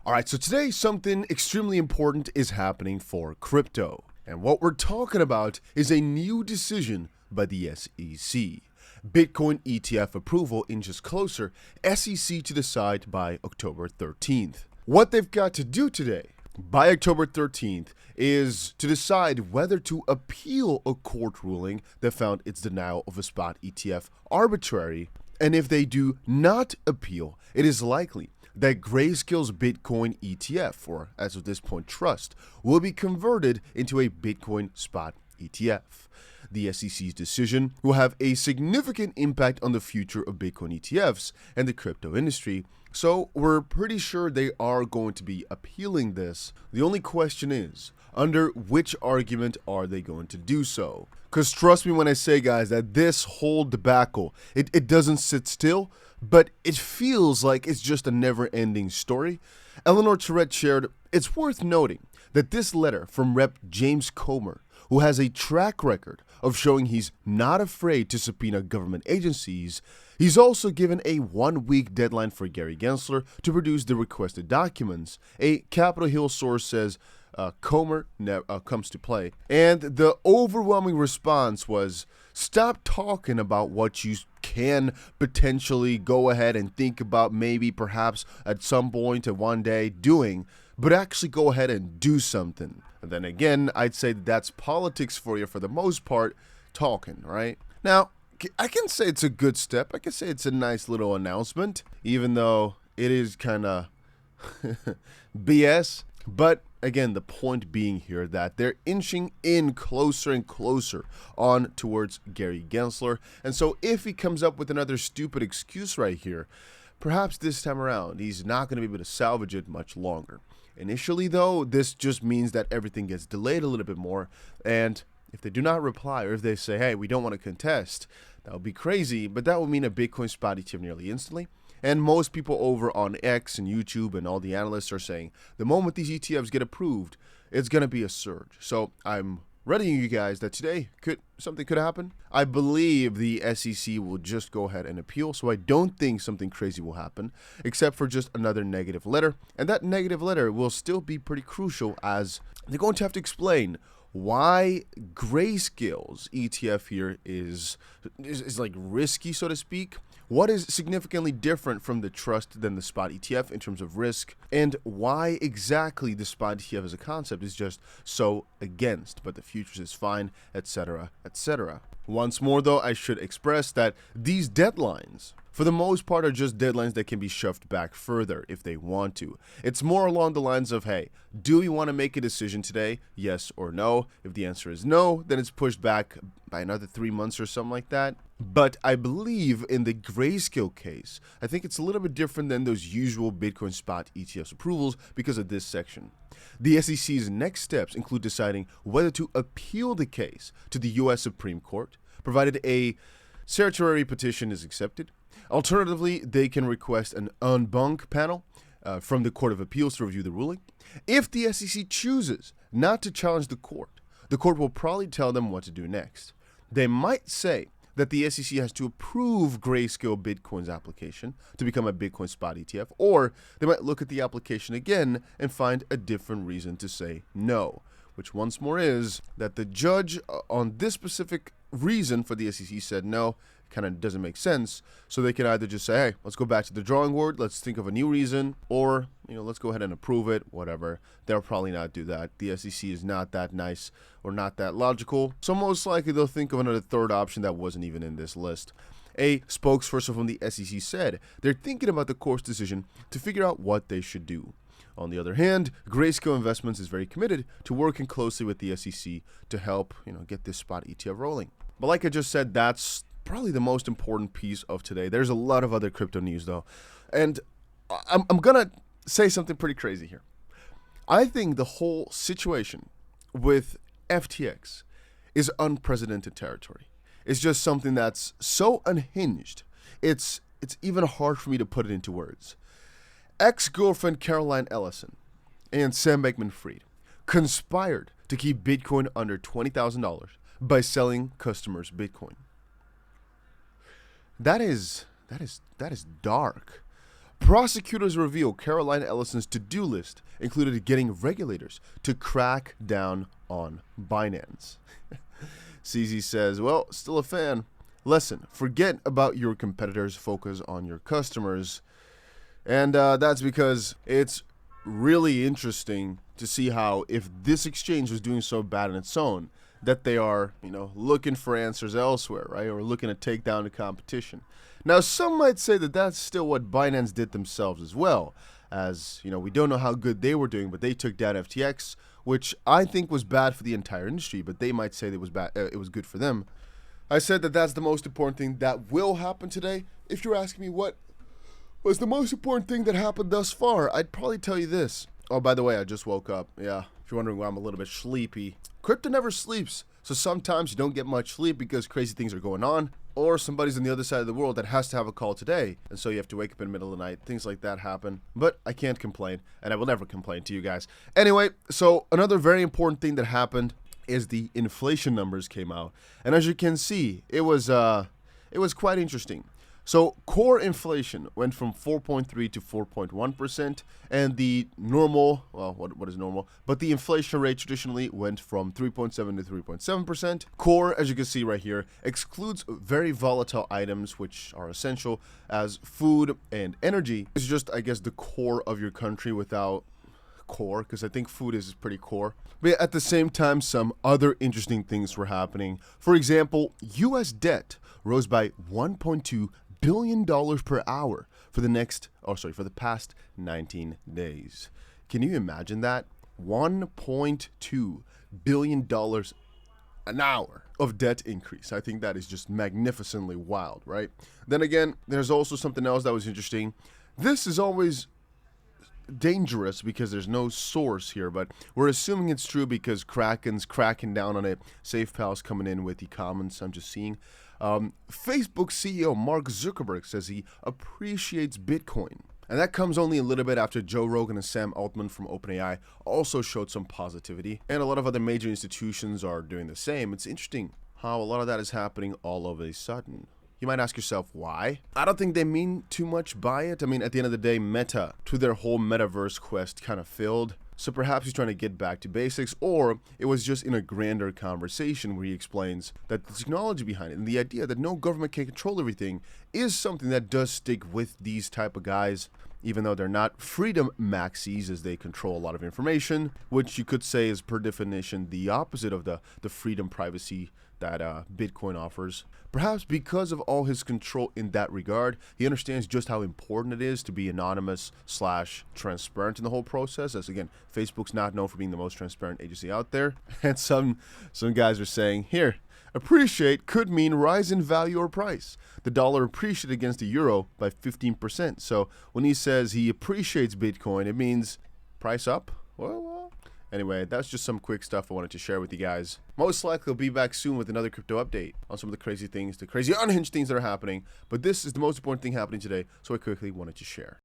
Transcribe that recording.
All right, so today something extremely important is happening for crypto. And what we're talking about is a new decision by the SEC. Bitcoin ETF approval inches closer, SEC to decide by October 13th. What they've got to do today, by October 13th, is to decide whether to appeal a court ruling that found its denial of a spot ETF arbitrary. And if they do not appeal, it is likely that Grayscale's Bitcoin ETF, or as of this point Trust, will be converted into a Bitcoin spot ETF. The SEC's decision will have a significant impact on the future of Bitcoin ETFs and the crypto industry, so we're pretty sure they are going to be appealing this. The only question is, under which argument are they going to do so? Because trust me when I say, guys, that this whole debacle, it doesn't sit still, but it feels like it's just a never-ending story. 𝗕𝗏𝗪 shared, it's worth noting that this letter from Rep. James Comer, who has a track record of showing he's not afraid to subpoena government agencies, he's also given a 1-week deadline for Gary Gensler to produce the requested documents. A Capitol Hill source says Comer comes to play. And the overwhelming response was, stop talking about what you can potentially go ahead and think about maybe perhaps at some point and one day doing, but actually go ahead and do something. And then again, I'd say that's politics for you for the most part, talking, right? Now, I can say it's a good step. I can say it's a nice little announcement, even though it is kind of BS. But again, the point being here that they're inching in closer and closer on towards Gary Gensler. And so if he comes up with another stupid excuse right here, perhaps this time around, he's not going to be able to salvage it much longer. Initially, though, this just means that everything gets delayed a little bit more. And if they do not reply, or if they say, hey, we don't want to contest, that would be crazy. But that would mean a Bitcoin spot ETF nearly instantly. And most people over on X and YouTube and all the analysts are saying the moment these ETFs get approved, it's going to be a surge. So I'm readying you guys that today something could happen. I believe the SEC will just go ahead and appeal. So I don't think something crazy will happen, except for just another negative letter. And that negative letter will still be pretty crucial, as they're going to have to explain why Grayscale's ETF here is like risky, so to speak. What is significantly different from the Trust than the spot ETF in terms of risk, and why exactly the spot ETF as a concept is just so against, but the futures is fine, etc., etc. Once more, though, I should express that these deadlines, for the most part, are just deadlines that can be shoved back further if they want to. It's more along the lines of, hey, do we want to make a decision today? Yes or no? If the answer is no, then it's pushed back by another 3 months or something like that. But I believe in the Grayscale case, I think it's a little bit different than those usual Bitcoin spot ETFs approvals because of this section. The SEC's next steps include deciding whether to appeal the case to the U.S. Supreme Court, provided a certiorari petition is accepted. Alternatively, they can request an en banc panel from the Court of Appeals to review the ruling. If the SEC chooses not to challenge the court will probably tell them what to do next. They might say that the SEC has to approve Grayscale Bitcoin's application to become a Bitcoin spot ETF, or they might look at the application again and find a different reason to say no, which once more is that the judge on this specific reason for the SEC said no, kind of doesn't make sense. So they can either just say, hey, let's go back to the drawing board, let's think of a new reason, or let's go ahead and approve it, whatever. They'll probably not do that. The SEC is not that nice or not that logical, so most likely they'll think of another third option that wasn't even in this list. A spokesperson from the SEC said they're thinking about the court's decision to figure out what they should do. On the other hand, Grayscale Investments is very committed to working closely with the SEC to help, get this spot ETF rolling. But like I just said, that's probably the most important piece of today. There's a lot of other crypto news though, and I'm gonna say something pretty crazy here. I think the whole situation with FTX is unprecedented territory. It's just something that's so unhinged. It's even hard for me to put it into words. Ex-girlfriend Caroline Ellison and Sam Bankman-Fried conspired to keep Bitcoin under $20,000 by selling customers Bitcoin. That is dark. Prosecutors reveal Caroline Ellison's to-do list included getting regulators to crack down on Binance. CZ says, well, still a fan. Lesson, forget about your competitors, focus on your customers. And that's because it's really interesting to see how if this exchange was doing so bad on its own, that they are, looking for answers elsewhere, right? Or looking to take down the competition. Now, some might say that that's still what Binance did themselves as well, as, we don't know how good they were doing, but they took down FTX, which I think was bad for the entire industry, but they might say that it was bad, it was good for them. I said that that's the most important thing that will happen today. If you're asking me what was the most important thing that happened thus far, I'd probably tell you this. Oh, by the way, I just woke up. Yeah, if you're wondering why I'm a little bit sleepy. Crypto never sleeps, so sometimes you don't get much sleep because crazy things are going on, or somebody's on the other side of the world that has to have a call today, and so you have to wake up in the middle of the night. Things like that happen, but I can't complain, and I will never complain to you guys. Anyway, so another very important thing that happened is the inflation numbers came out, and as you can see, it was quite interesting. So core inflation went from 4.3 to 4.1%, and the normal, well, what is normal? But the inflation rate traditionally went from 3.7 to 3.7%. Core, as you can see right here, excludes very volatile items which are essential as food and energy. It's just, I guess, the core of your country without core, because I think food is pretty core. But at the same time, some other interesting things were happening. For example, US debt rose by $1.2 billion per hour for the past 19 days. Can you imagine that? $1.2 billion an hour of debt increase. I think that is just magnificently wild, right? Then again, there's also something else that was interesting. This is always dangerous because there's no source here, but we're assuming it's true because Kraken's cracking down on it. 𝗕𝗓𝗪𝗏's coming in with the comments I'm just seeing. Facebook CEO Mark Zuckerberg says he appreciates Bitcoin. And that comes only a little bit after Joe Rogan and Sam Altman from OpenAI also showed some positivity. And a lot of other major institutions are doing the same. It's interesting how a lot of that is happening all of a sudden. You might ask yourself, why? I don't think they mean too much by it. I mean, at the end of the day, Meta, to their whole metaverse quest, kind of failed. So perhaps he's trying to get back to basics, or it was just in a grander conversation where he explains that the technology behind it and the idea that no government can control everything is something that does stick with these type of guys, even though they're not freedom maxis, as they control a lot of information, which you could say is per definition the opposite of the freedom privacy that Bitcoin offers. Perhaps because of all his control in that regard, he understands just how important it is to be anonymous / transparent in the whole process, as again, Facebook's not known for being the most transparent agency out there. And some guys are saying, here, appreciate could mean rise in value or price. The dollar appreciated against the euro by 15%. So when he says he appreciates Bitcoin, it means price up? Well, anyway, that's just some quick stuff I wanted to share with you guys. Most likely I'll be back soon with another crypto update on some of the crazy things, the crazy unhinged things that are happening. But this is the most important thing happening today, so I quickly wanted to share.